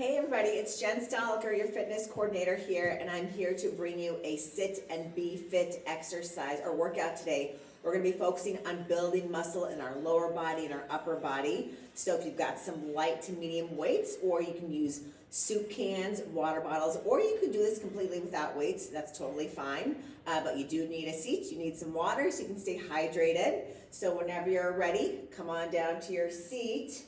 Hey everybody, it's Jen Stoliker, your fitness coordinator here, and I'm here to bring you a sit and be fit exercise or workout today. We're going to be focusing on building muscle in our lower body and our upper body. So if you've got some light to medium weights, or you can use soup cans, water bottles, or you can do this completely without weights, that's totally fine. But you do need a seat, you need some water so you can stay hydrated. So whenever you're ready, come on down to your seat.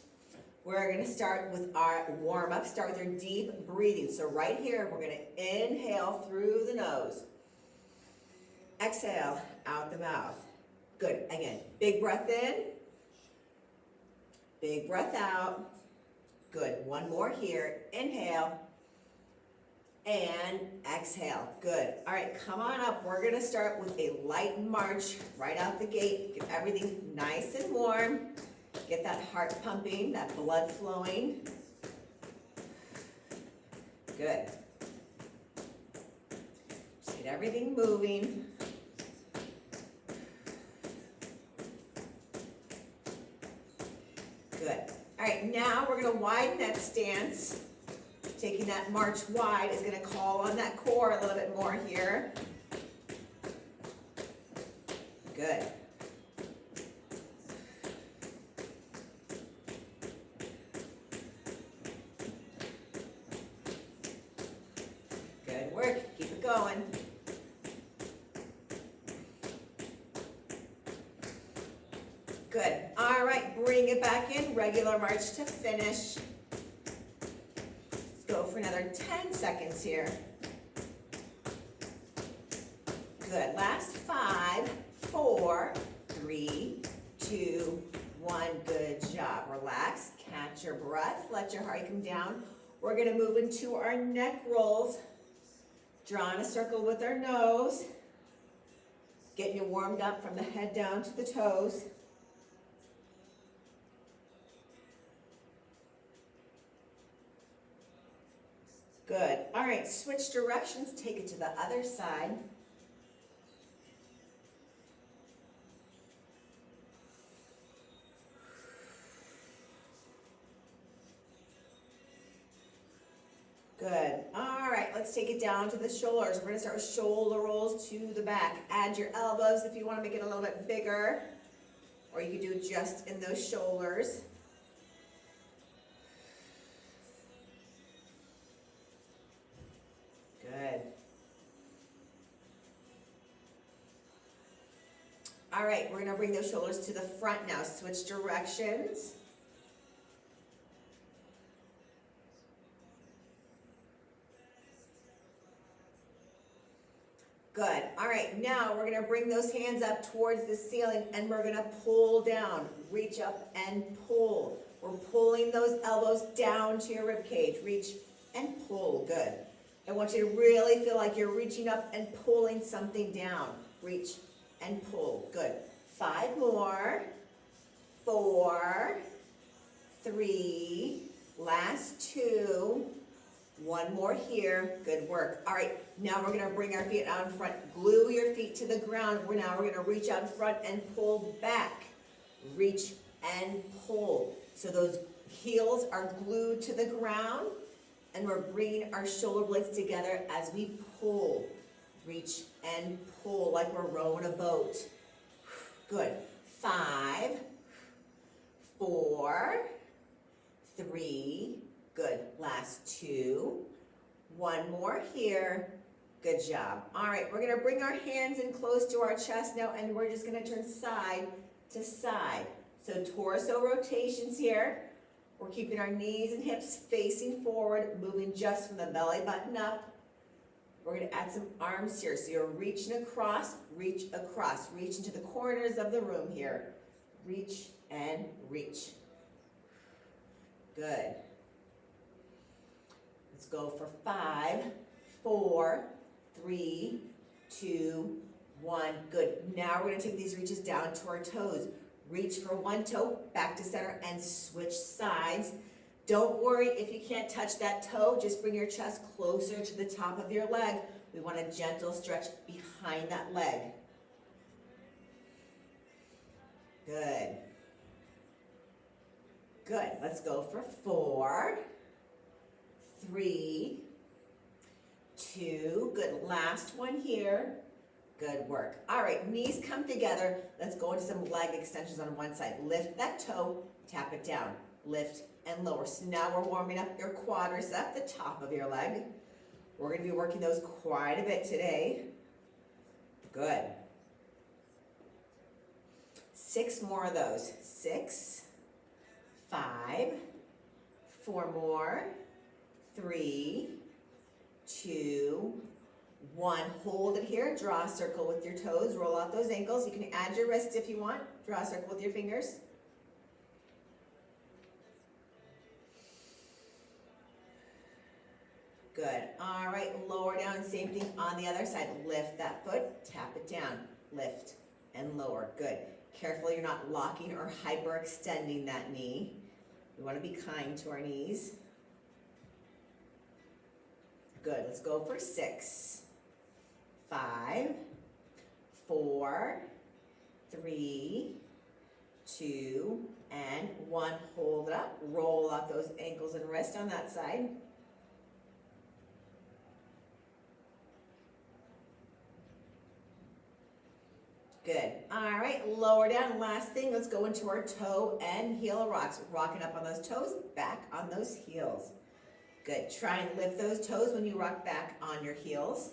We're going to start with our warm-up. Start with your deep breathing. So right here, we're going to inhale through the nose. Exhale out the mouth. Good. Again, big breath in. Big breath out. Good. One more here. Inhale. And exhale. Good. All right, come on up. We're going to start with a light march right out the gate. Get everything nice and warm. Get that heart pumping, that blood flowing. Good. Just get everything moving. Good. All right, now we're going to widen that stance. Taking that march wide is going to call on that core a little bit more here. Good. Good work. Keep it going. Good. All right, bring it back in. Regular march to finish. Let's go for another 10 seconds here. Good. Last 5, 4, 3, 2, 1. Good job. Relax. Catch your breath. Let your heart come down. We're going to move into our neck rolls. Drawing a circle with our nose. Getting you warmed up from the head down to the toes. Good. All right, switch directions. Take it to the other side. Good. All right, let's take it down to the shoulders. We're going to start with shoulder rolls to the back. Add your elbows if you want to make it a little bit bigger, or you can do it just in those shoulders. Good. All right, we're going to bring those shoulders to the front now. Switch directions. Good. All right, now we're going to bring those hands up towards the ceiling and we're going to pull down. Reach up and pull. We're pulling those elbows down to your rib cage. Reach and pull. Good. I want you to really feel like you're reaching up and pulling something down. Reach and pull. Good. 5 more. 4, 3, last 2. 1 more here. Good work. All right, now we're going to bring our feet out in front. Glue your feet to the ground. Now we're going to reach out in front and pull back. Reach and pull. So those heels are glued to the ground, and we're bringing our shoulder blades together as we pull. Reach and pull like we're rowing a boat. Good. 5, 4, 3, good. Last 2. 1 more here. Good job. All right, we're going to bring our hands in close to our chest now, and we're just going to turn side to side. So torso rotations here. We're keeping our knees and hips facing forward, moving just from the belly button up. We're going to add some arms here. So you're reaching across, reach into the corners of the room here. Reach and reach. Good. Let's go for 5, 4, 3, 2, 1. Good. Now we're going to take these reaches down to our toes. Reach for one toe, back to center, and switch sides. Don't worry if you can't touch that toe. Just bring your chest closer to the top of your leg. We want a gentle stretch behind that leg. Good. Good. Let's go for 4, 3, 2, good, last one here, good work. All right, knees come together, let's go into some leg extensions on one side. Lift that toe, tap it down, lift and lower. So now we're warming up your quadricep, the top of your leg. We're gonna be working those quite a bit today. Good. 6 more of those. 6, 5, 4 more, 3, 2, 1. Hold it here. Draw a circle with your toes. Roll out those ankles. You can add your wrist if you want. Draw a circle with your fingers. Good. All right, lower down. Same thing on the other side. Lift that foot. Tap it down. Lift and lower. Good. Careful you're not locking or hyperextending that knee. We want to be kind to our knees. Good. Let's go for 6, 5, 4, 3, 2, and 1. Hold it up. Roll out those ankles and wrists on that side. Good. All right, lower down. Last thing, let's go into our toe and heel rocks. Rocking up on those toes, back on those heels. Good. Try and lift those toes when you rock back on your heels.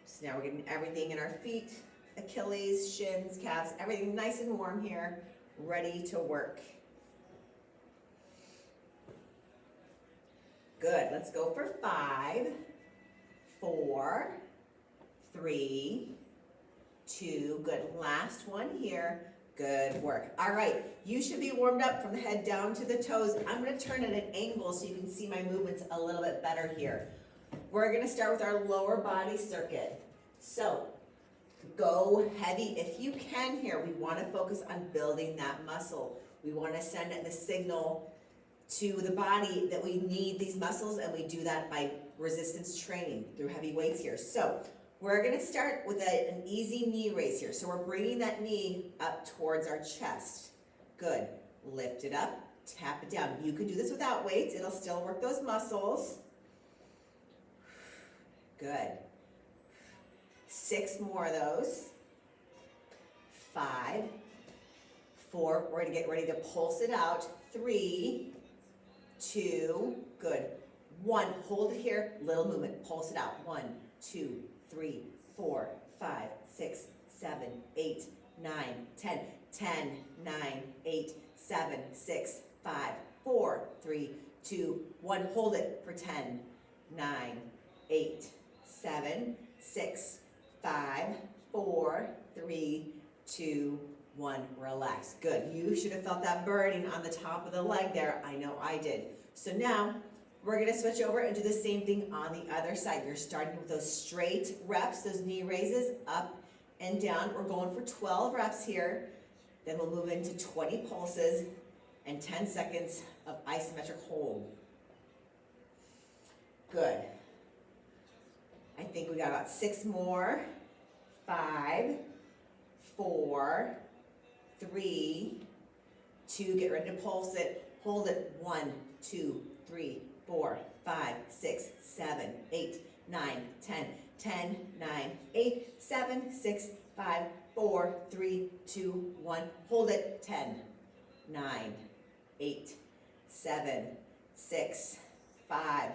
So now we're getting everything in our feet, Achilles, shins, calves, everything nice and warm here, ready to work. Good. Let's go for 5, 4, 3, 2, good. Last one here. Good work. All right, you should be warmed up from the head down to the toes. I'm going to turn at an angle so you can see my movements a little bit better here. We're going to start with our lower body circuit. So go heavy if you can here. We want to focus on building that muscle. We want to send the signal to the body that we need these muscles, and we do that by resistance training through heavy weights here. So we're going to start with an easy knee raise here. So we're bringing that knee up towards our chest. Good. Lift it up, tap it down. You can do this without weights. It'll still work those muscles. Good. 6 more of those. 5, 4. We're going to get ready to pulse it out. 3, 2. Good. 1. Hold it here. Little movement. Pulse it out. 1, 2, 3, 4, 5, 6, 7, 8, 9, 10. 10, 9, 8, 7, 6, 5, 4, 3, 2, 1. Hold it for 10, 9, 8, 7, 6, 5, 4, 3, 2, 1. Relax. Good. You should have felt that burning on the top of the leg there. I know I did. So now we're going to switch over and do the same thing on the other side. You're starting with those straight reps, those knee raises, up and down. We're going for 12 reps here. Then we'll move into 20 pulses and 10 seconds of isometric hold. Good. I think we got about 6 more. 5, 4, 3, 2. Get ready to pulse it. Hold it. 1, 2, 3, 4, 5, 6, 7, 8, 9, 10. 10, 9, 8, 7, 6, 5, 4, 3, 2, 1. Hold it. 10, 9, 8, 7, 6, 5,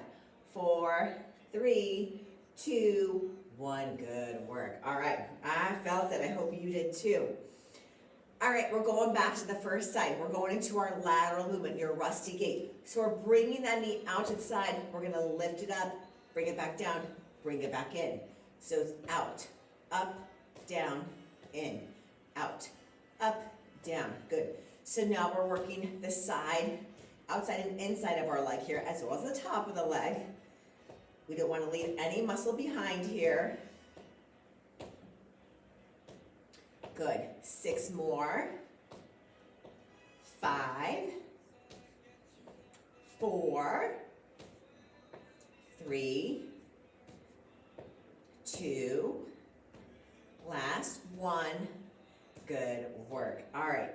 4, 3, 2, 1. Good work. All right. I felt it. I hope you did too. All right, we're going back to the first side. We're going into our lateral movement, your rusty gait. So we're bringing that knee out to the side. We're going to lift it up, bring it back down, bring it back in. So it's out, up, down, in, out, up, down. Good. So now we're working the side, outside and inside of our leg here, as well as the top of the leg. We don't want to leave any muscle behind here. Good. 6 more. 5, 4, 3, 2, last 1. Good work. All right.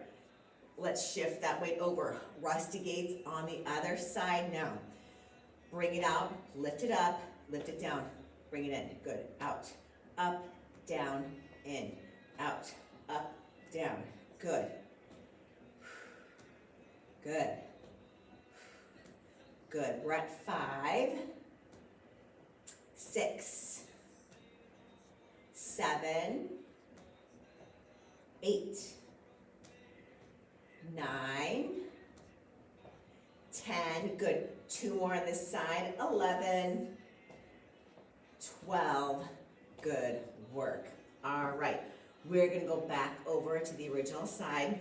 Let's shift that weight over. Rusty gaits on the other side now. Bring it out, lift it up, lift it down, bring it in. Good. Out, up, down, in, out, up, down. Good. Good. Good. We're at 5, 6, 7, 8, 9, 10. Good. 2 more on this side. 11, 12. Good work. All right. We're going to go back over to the original side.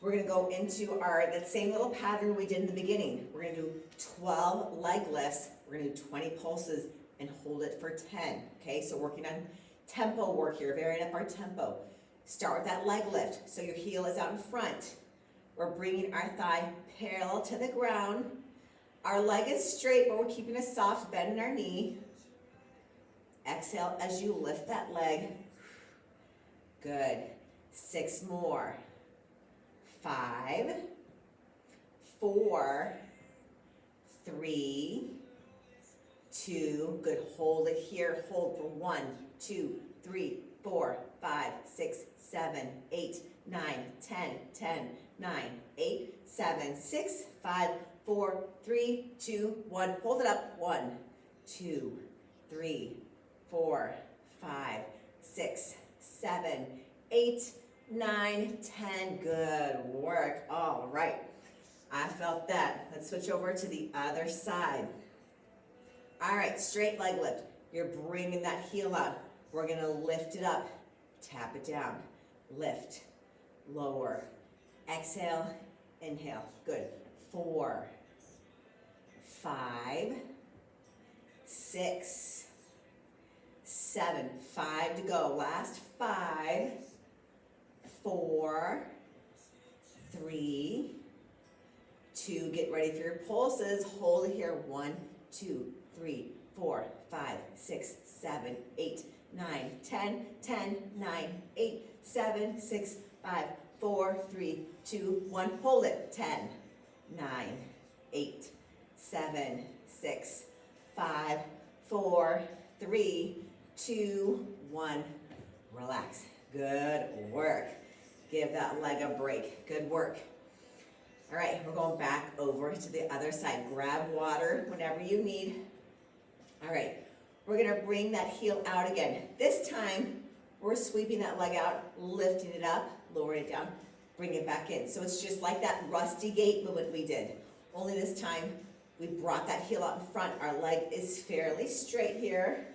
We're going to go into that same little pattern we did in the beginning. We're going to do 12 leg lifts. We're going to do 20 pulses and hold it for 10. Okay, so working on tempo work here, varying up our tempo. Start with that leg lift. So your heel is out in front. We're bringing our thigh parallel to the ground. Our leg is straight, but we're keeping a soft bend in our knee. Exhale as you lift that leg. Good. 6 more. 5, 4, 3, 2. Good. Hold it here. Hold for 1, 2, 3, 4, 5, 6, 7, 8, 9, 10, 10, 9, 8, 7, 6, 5, 4, 3, 2, 1. Hold it up. 1, 2, 3, 4, 5, 6, 7, 8, 9, 10. Good work. All right. I felt that. Let's switch over to the other side. All right, straight leg lift. You're bringing that heel out. We're going to lift it up. Tap it down. Lift. Lower. Exhale. Inhale. Good. 4, 5, 6, 7. 5 to go. Last 5, 4, 3, 2. Get ready for your pulses. Hold it here. 1, 2, 3, 4, 5, 6, 7, 8, 9, 10, 10, 9, 8, 7, 6, 5, 4, 3, 2, 1. Hold it. 10, 9, 8, 7, 6, 5, 4, 3, 2, 1. Relax. Good work. Give that leg a break. Good work. All right, we're going back over to the other side. Grab water whenever you need. All right, we're gonna bring that heel out again. This time, we're sweeping that leg out, lifting it up, lowering it down, bring it back in. So it's just like that rusty gate movement we did. Only this time, we brought that heel out in front. Our leg is fairly straight here.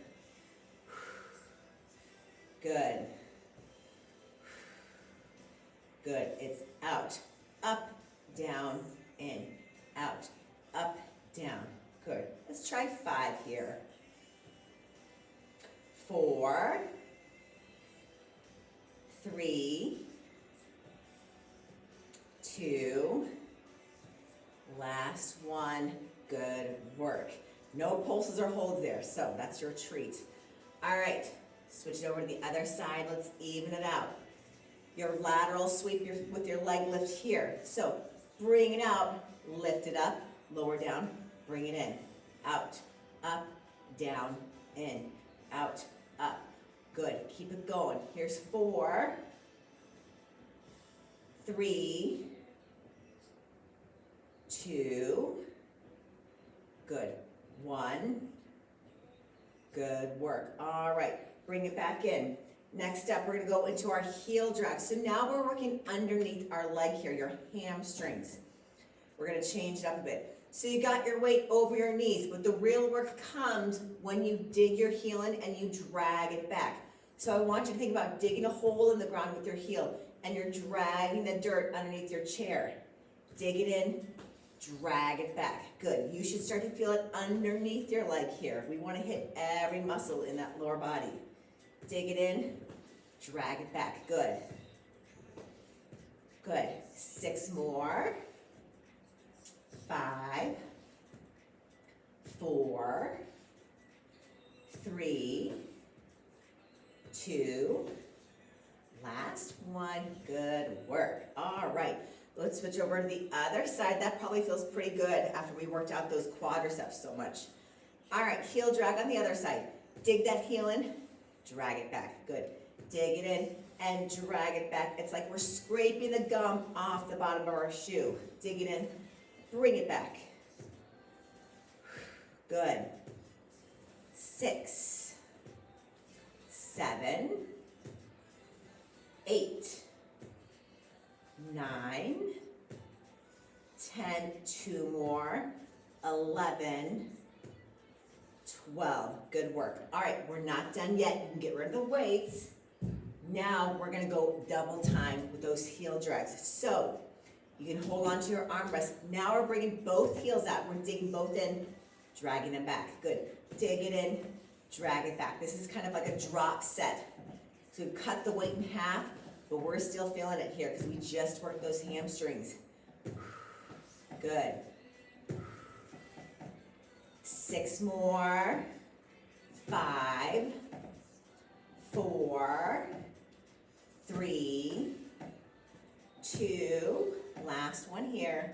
Good. Good. It's out, up, down, in, out, up, down. Good. Let's try 5 here. 4, 3, 2, last 1. Good work. No pulses or holds there, so that's your treat. All right, switch it over to the other side. Let's even it out. Your lateral sweep with your leg lift here. So bring it out, lift it up, lower down, bring it in, out, up, down, in, out, up. Good, keep it going. Here's 4, 3, 2, good, 1, good work. All right, bring it back in. Next up, we're gonna go into our heel drag. So now we're working underneath our leg here, your hamstrings. We're gonna change it up a bit. So you got your weight over your knees, but the real work comes when you dig your heel in and you drag it back. So I want you to think about digging a hole in the ground with your heel and you're dragging the dirt underneath your chair. Dig it in, drag it back. Good, you should start to feel it underneath your leg here. We wanna hit every muscle in that lower body. Dig it in, drag it back. Good. Good. 6 more. 5, 4, 3, 2, last 1. Good work. All right. Let's switch over to the other side. That probably feels pretty good after we worked out those quadriceps so much. All right, heel drag on the other side. Dig that heel in, drag it back. Good. Dig it in and drag it back. It's like we're scraping the gum off the bottom of our shoe. Dig it in, bring it back. Good. 6, 7, 8, 9, 10, 2 more, 11, 12. Good work. All right, we're not done yet. You can get rid of the weights. Now we're gonna go double time with those heel drags. So you can hold on to your armrest. Now we're bringing both heels out. We're digging both in, dragging them back. Good. Dig it in, drag it back. This is kind of like a drop set. So we've cut the weight in half, but we're still feeling it here because we just worked those hamstrings. Good. 6 more. 5, 4, 3, 2, last one here.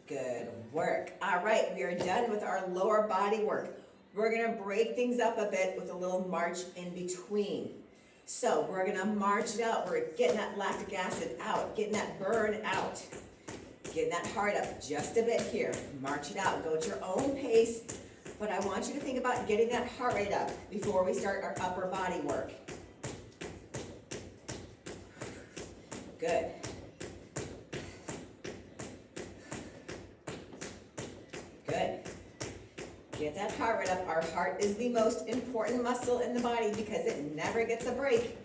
Good work. All right, we are done with our lower body work. We're gonna break things up a bit with a little march in between. So we're gonna march it out. We're getting that lactic acid out, getting that burn out, getting that heart up just a bit here. March it out, go at your own pace, but I want you to think about getting that heart rate up before we start our upper body work. Good. Good. Get that heart rate up. Our heart is the most important muscle in the body because it never gets a break.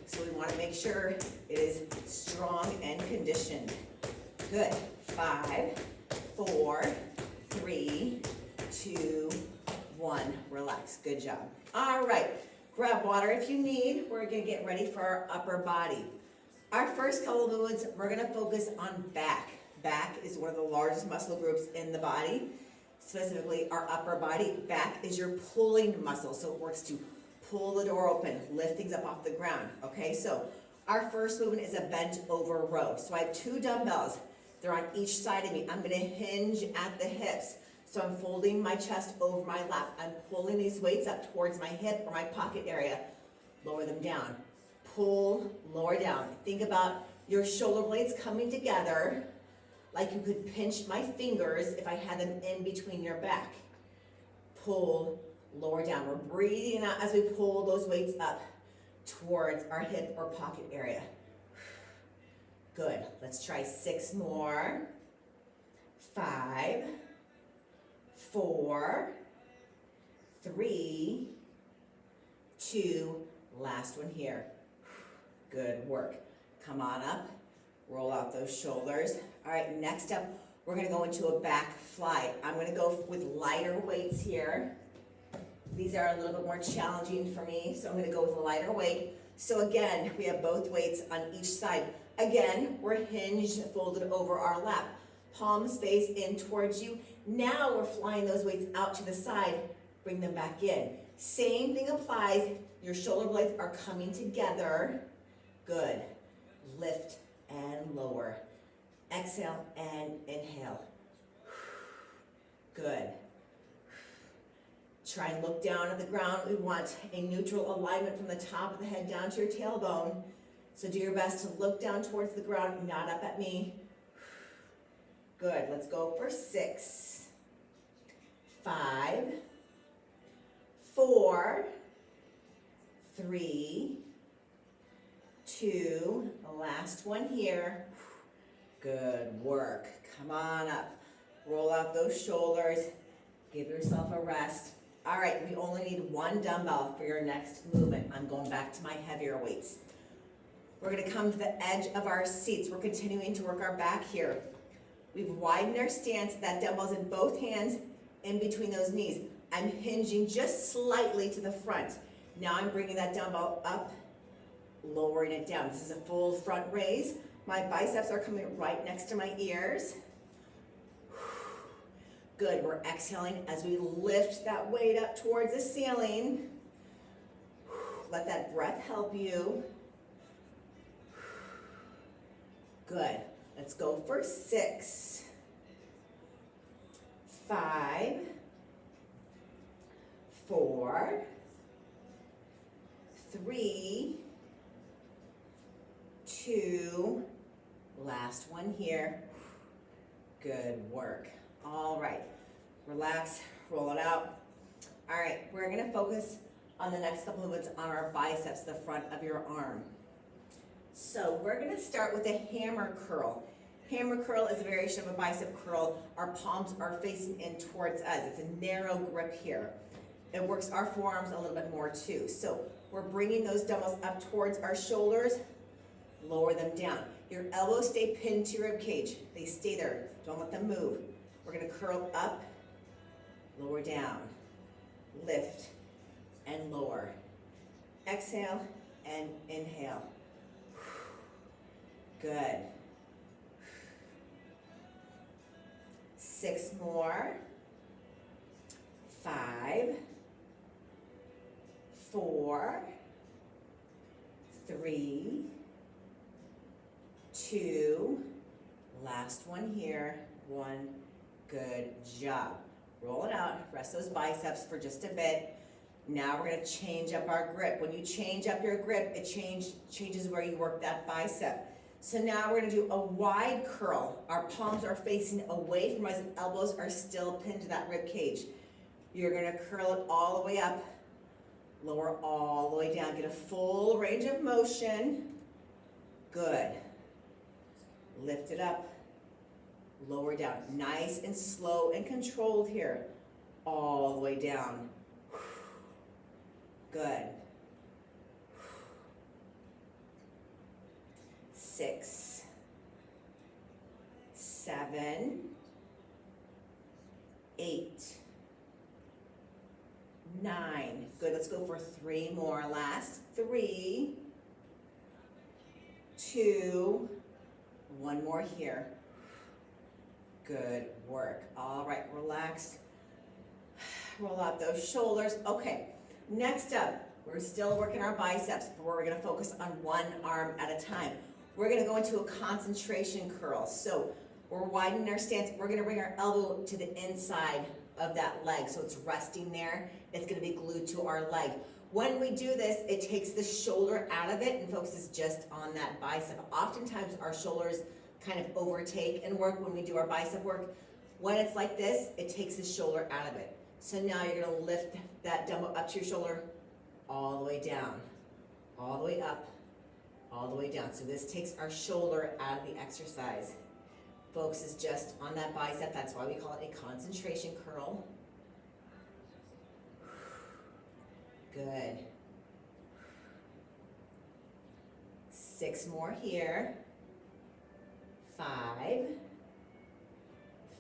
So we want to make sure it is strong and conditioned. Good. 5, 4, 3, 2, 1. Relax. Good job. All right. Grab water if you need. We're going to get ready for our upper body. Our first couple of movements, we're going to focus on back. Back is one of the largest muscle groups in the body, specifically our upper body. Back is your pulling muscle, so it works to pull the door open, lift things up off the ground, okay? So our first movement is a bent over row. So I have 2 dumbbells. They're on each side of me. I'm going to hinge at the hips. So I'm folding my chest over my lap. I'm pulling these weights up towards my hip or my pocket area. Lower them down. Pull, lower down. Think about your shoulder blades coming together like you could pinch my fingers if I had them in between your back. Pull, lower down. We're breathing out as we pull those weights up towards our hip or pocket area. Good. Let's try 6 more. 5, 4, 3, 2, last one here. Good work. Come on up, roll out those shoulders. All right, next up, we're gonna go into a back fly. I'm gonna go with lighter weights here. These are a little bit more challenging for me, so I'm gonna go with a lighter weight. So again, we have both weights on each side. Again, we're hinged, folded over our lap. Palms face in towards you. Now we're flying those weights out to the side, bring them back in. Same thing applies. Your shoulder blades are coming together. Good. Lift and lower. Exhale and inhale. Good. Try and look down at the ground. We want a neutral alignment from the top of the head down to your tailbone. So do your best to look down towards the ground, not up at me. Good. Let's go for 6, 5, 4, 3, 2, the last one here. Good work. Come on up. Roll out those shoulders. Give yourself a rest. All right, we only need 1 dumbbell for your next movement. I'm going back to my heavier weights. We're gonna come to the edge of our seats. We're continuing to work our back here. We've widened our stance. That dumbbell's in both hands, in between those knees. I'm hinging just slightly to the front. Now I'm bringing that dumbbell up, lowering it down. This is a full front raise. My biceps are coming right next to my ears. Good, we're exhaling as we lift that weight up towards the ceiling. Let that breath help you. Good. Let's go for 6, 5, 4, 3, 2, last one here. Good work. All right, relax, roll it out. All right, we're gonna focus on the next couple of minutes on our biceps, the front of your arm. So we're gonna start with a hammer curl. Hammer curl is a variation of a bicep curl. Our palms are facing in towards us. It's a narrow grip here. It works our forearms a little bit more too. So we're bringing those dumbbells up towards our shoulders, lower them down. Your elbows stay pinned to your rib cage. They stay there, don't let them move. We're gonna curl up, lower down, lift, and lower. Exhale and inhale. Good. 6 more. 5, 4, 3, 2, last one here, 1, good job. Roll it out, rest those biceps for just a bit. Now we're gonna change up our grip. When you change up your grip, it changes where you work that bicep. So now we're gonna do a wide curl. Our palms are facing away from us, elbows are still pinned to that rib cage. You're gonna curl it all the way up, lower all the way down. Get a full range of motion. Good. Lift it up, lower down. Nice and slow and controlled here. All the way down. Good. 6, 7, 8, 9. Good, let's go for 3 more. Last 3, 2, 1 more here. Good work. All right, relax. Roll out those shoulders. Okay, next up, we're still working our biceps, but we're gonna focus on one arm at a time. We're gonna go into a concentration curl. So we're widening our stance. We're gonna bring our elbow to the inside of that leg. So it's resting there. It's gonna be glued to our leg. When we do this, it takes the shoulder out of it and focuses just on that bicep. Oftentimes our shoulders kind of overtake and work when we do our bicep work. When it's like this, it takes the shoulder out of it. So now you're gonna lift that dumbbell up to your shoulder, all the way down, all the way up, all the way down. So this takes our shoulder out of the exercise. Focuses just on that bicep. That's why we call it a concentration curl. Good. 6 more here. 5,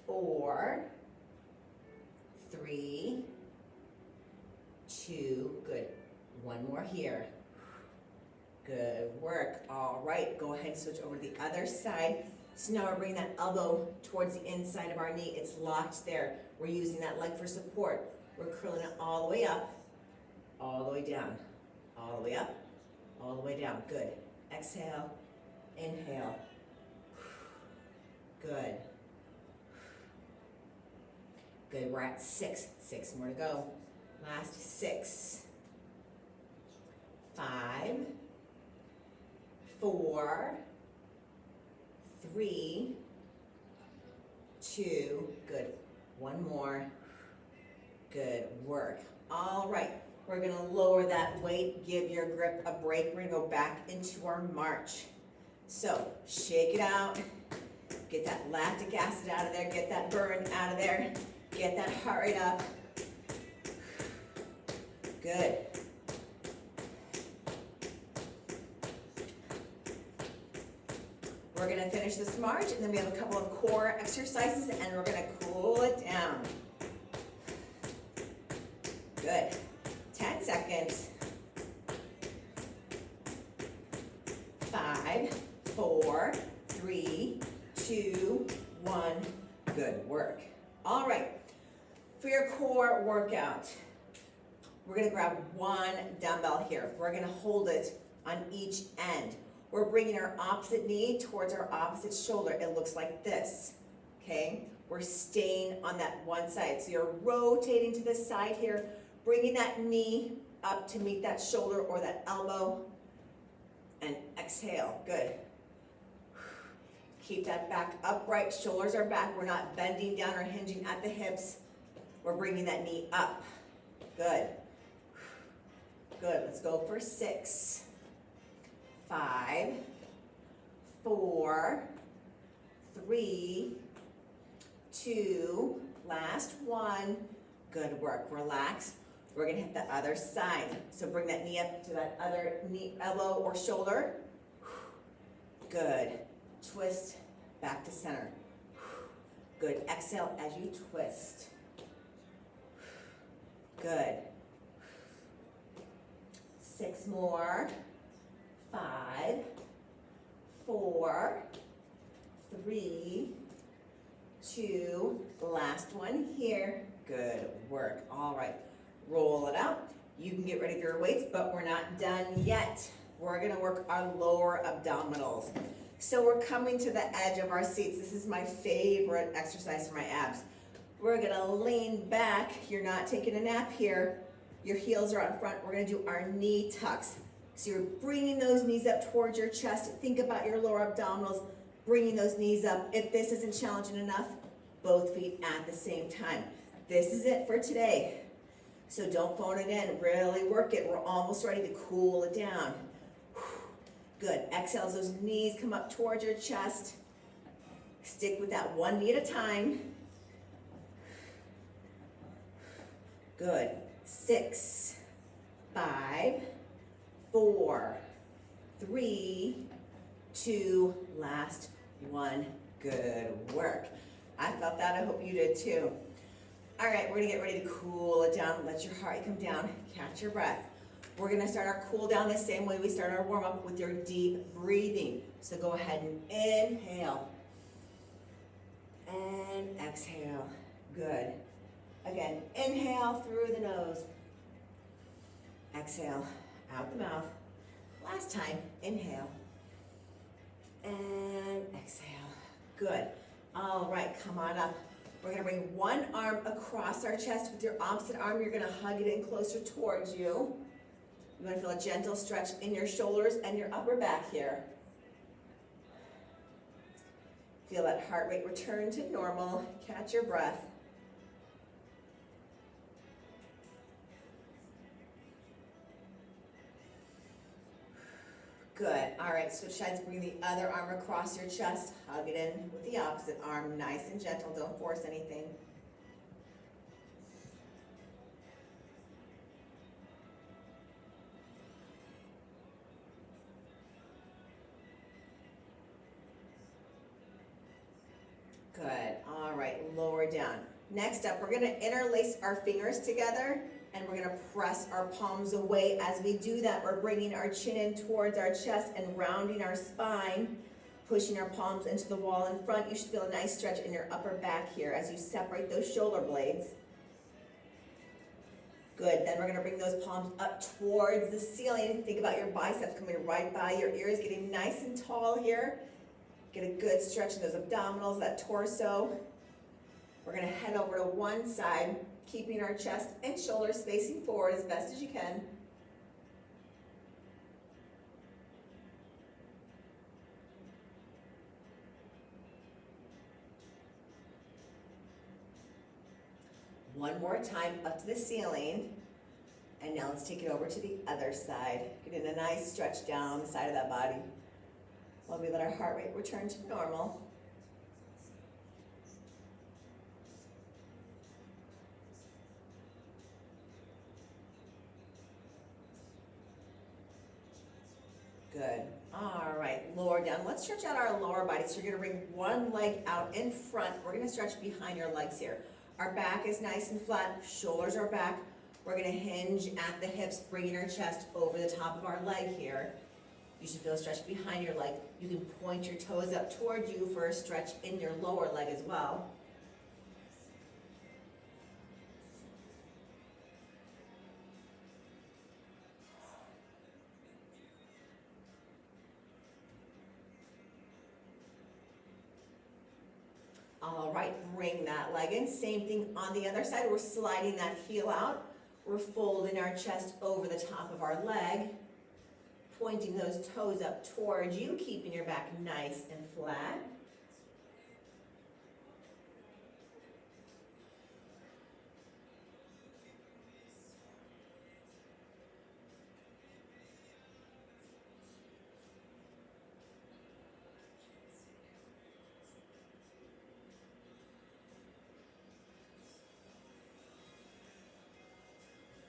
4, 3, 2, good. 1 more here. Good work. All right, go ahead and switch over to the other side. So now we're bringing that elbow towards the inside of our knee. It's locked there. We're using that leg for support. We're curling it all the way up, all the way down, all the way up, all the way down. Good. Exhale, inhale. Good. Good, we're at 6. 6 more to go. Last 6. 5, 4, 3, 2, good. 1 more. Good work. All right, we're gonna lower that weight, give your grip a break. We're gonna go back into our march. So, shake it out. Get that lactic acid out of there, get that burn out of there, get that heart rate up. Good. We're gonna finish this march and then we have a couple of core exercises and we're gonna cool it down. Good. 10 seconds. 5, 4, 3, 2, 1. Good work. All right. For your core workout, we're gonna grab 1 dumbbell here. We're gonna hold it on each end. We're bringing our opposite knee towards our opposite shoulder. It looks like this, okay? We're staying on that one side. So you're rotating to the side here, bringing that knee up to meet that shoulder or that elbow, and exhale, good. Keep that back upright, shoulders are back. We're not bending down or hinging at the hips. We're bringing that knee up, good. Good, let's go for 6, 5, 4, 3, 2, last one. Good work, relax. We're gonna hit the other side. So bring that knee up to that other knee, elbow or shoulder. Good, twist, back to center. Good, exhale as you twist. Good. 6 more. 5, 4, 3, 2, last one here. Good work. All right, roll it out. You can get rid of your weights, but we're not done yet. We're gonna work our lower abdominals. So we're coming to the edge of our seats. This is my favorite exercise for my abs. We're gonna lean back. You're not taking a nap here. Your heels are on front. We're gonna do our knee tucks. So you're bringing those knees up towards your chest. Think about your lower abdominals, bringing those knees up. If this isn't challenging enough, both feet at the same time. This is it for today. So don't phone it in, really work it. We're almost ready to cool it down. Good, exhale as those knees come up towards your chest. Stick with that one knee at a time. Good, 6, 5, 4, 3, 2, last one. Good work. I felt that, I hope you did too. All right, we're gonna get ready to cool it down. Let your heart come down, catch your breath. We're gonna start our cool down the same way we start our warm up, with your deep breathing. So go ahead and inhale and exhale. Good. Again, inhale through the nose. Exhale out the mouth. Last time, inhale and exhale. Good. All right, come on up. We're gonna bring one arm across our chest. With your opposite arm, you're gonna hug it in closer towards you. You're gonna feel a gentle stretch in your shoulders and your upper back here. Feel that heart rate return to normal. Catch your breath. Good. All right, switch sides. Bring the other arm across your chest. Hug it in with the opposite arm. Nice and gentle. Don't force anything. Good. All right, lower down. Next up, we're going to interlace our fingers together, and we're going to press our palms away. As we do that, we're bringing our chin in towards our chest and rounding our spine, pushing our palms into the wall in front. You should feel a nice stretch in your upper back here as you separate those shoulder blades. Good, then we're gonna bring those palms up towards the ceiling. Think about your biceps coming right by your ears, getting nice and tall here. Get a good stretch in those abdominals, that torso. We're gonna head over to one side, keeping our chest and shoulders facing forward as best as you can. One more time up to the ceiling. And now let's take it over to the other side. Get in a nice stretch down the side of that body while we let our heart rate return to normal. Good. All right, lower down. Let's stretch out our lower body. So you're gonna bring one leg out in front. We're gonna stretch behind your legs here. Our back is nice and flat, shoulders are back. We're gonna hinge at the hips, bringing our chest over the top of our leg here. You should feel a stretch behind your leg. You can point your toes up toward you for a stretch in your lower leg as well. All right, bring that leg in. Same thing on the other side. We're sliding that heel out. We're folding our chest over the top of our leg, pointing those toes up towards you, keeping your back nice and flat.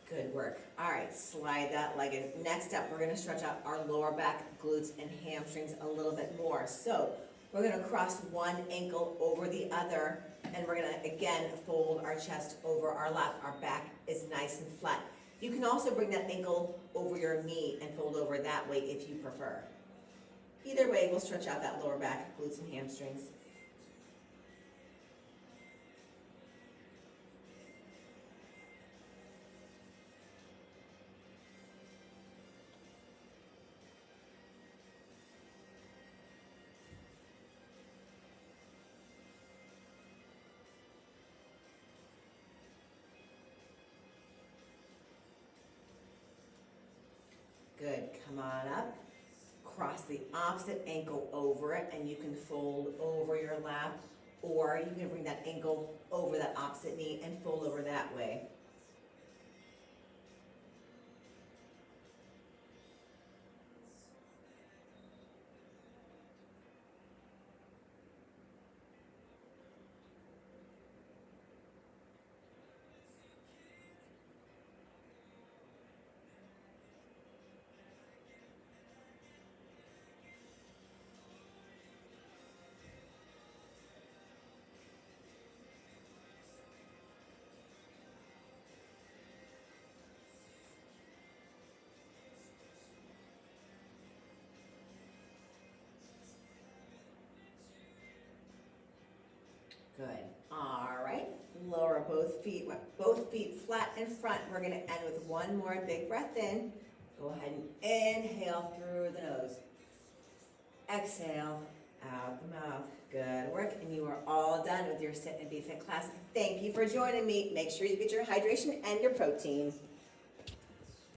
Good work. All right, slide that leg in. Next up, we're gonna stretch out our lower back, glutes, and hamstrings a little bit more. So we're gonna cross one ankle over the other, and we're gonna, again, fold our chest over our lap. Our back is nice and flat. You can also bring that ankle over your knee and fold over that way if you prefer. Either way, we'll stretch out that lower back, glutes, and hamstrings. Good, come on up. Cross the opposite ankle over it, and you can fold over your lap, or you can bring that ankle over that opposite knee and fold over that way. Good. All right. Lower both feet flat in front. We're going to end with one more big breath in. Go ahead and inhale through the nose. Exhale out the mouth. Good work. And you are all done with your Sit and Be Fit class. Thank you for joining me. Make sure you get your hydration and your protein.